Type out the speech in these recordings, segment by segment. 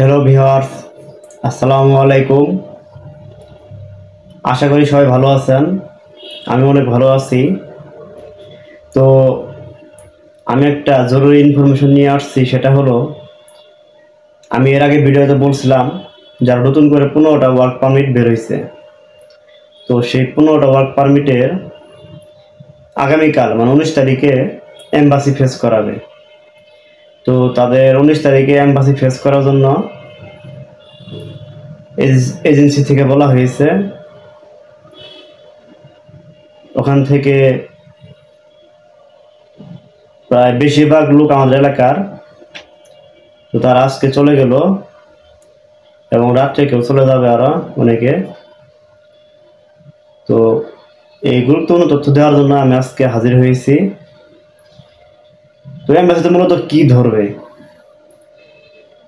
Hello viewers, আসসালামু আলাইকুম। আশা করি সবাই ভালো আছেন। আমি অনেক ভালো আছি। তো আমি একটা জরুরি ইনফরমেশন নিয়ে আসছি, সেটা হলো আমি এর আগে ভিডিওতে বলছিলাম যারা নতুন করে 15টা ওয়ার্ক পারমিট বের হয়েছে। তো সেই 15টা ওয়ার্ক পারমিটের আগামীকাল মানে 19 তারিখে এমবাসি ফেস করাবে। তো তাদের 19 তারিখে এমবাসি ফেস করার জন্য এজেন্সি থেকে বলা হয়েছে। ওখান থেকে প্রায় বেশিরভাগ লোক আমাদের এলাকার, তো তারা আজকে চলে গেল এবং রাত্রে কেউ চলে যাবে আরো অনেকে। তো এই গুরুত্বপূর্ণ তথ্য দেওয়ার জন্য আমি আজকে হাজির হয়েছি। তো এমবাসিতে মূলত কি ধরবে,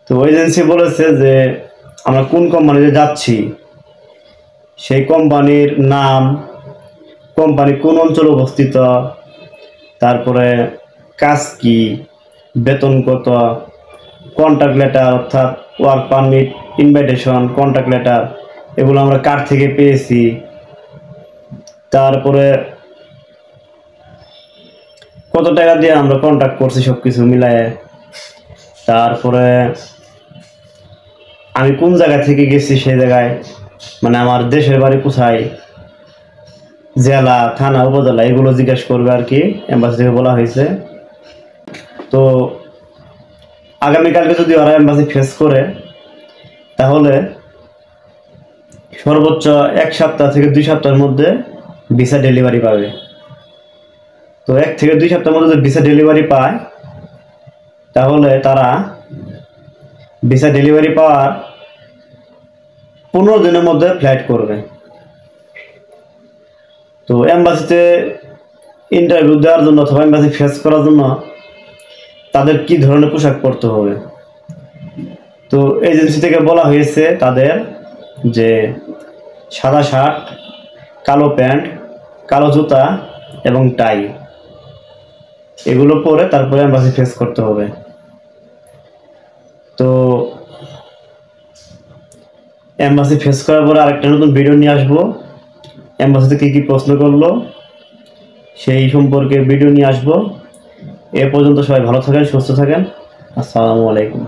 তো এজেন্সি বলেছে যে আমরা কোন কোম্পানিতে যাচ্ছি, সেই কোম্পানির নাম, কোম্পানি কোন অঞ্চলে অবস্থিত, তারপরে কাজ কি, বেতন কত, কন্ট্রাক্ট লেটার অর্থাৎ work permit, invitation, contract letter এগুলো আমরা কার থেকে পেয়েছি, তারপরে কত টাকা দিয়ে আমরা কন্ট্রাক্ট করছি সব কিছু মিলায়ে, তারপরে আমি কোন জায়গা থেকে গেছি সেই জায়গায়, মানে আমার দেশের বাড়ি কোথায়, জেলা, থানা, উপজেলা এগুলো জিজ্ঞেস করবে আর কি, এমবাসি থেকে বলা হয়েছে। তো আগামীকালকে যদি ওরা এমবাসি ফেস করে তাহলে সর্বোচ্চ 1 সপ্তাহ থেকে 2 সপ্তাহের মধ্যে ভিসা ডেলিভারি পাবে। তো 1 থেকে 2 সপ্তাহের মধ্যে যদি ভিসা ডেলিভারি পায় তাহলে তারা ভিসা ডেলিভারি পাওয়ার 15 দিনের মধ্যে ফ্লাইট করবে। তো এমবাসিতে ইন্টারভিউ দেওয়ার জন্য অথবা এমবাসি ফেস করার জন্য তাদের কি ধরনের পোশাক পরতে হবে, তো এজেন্সি থেকে বলা হয়েছে তাদের যে সাদা শার্ট, কালো প্যান্ট, কালো জুতা এবং টাই এগুলো পরে তারপরে এমবাসি ফেস করতে হবে। তো এমবাসি ফেস করার পরে আরেকটা নতুন ভিডিও নিয়ে আসবো, এমবাসিতে কী কী প্রশ্ন করলো সেই সম্পর্কে ভিডিও নিয়ে আসবো। এ পর্যন্ত সবাই ভালো থাকেন, সুস্থ থাকেন। আসসালামু আলাইকুম।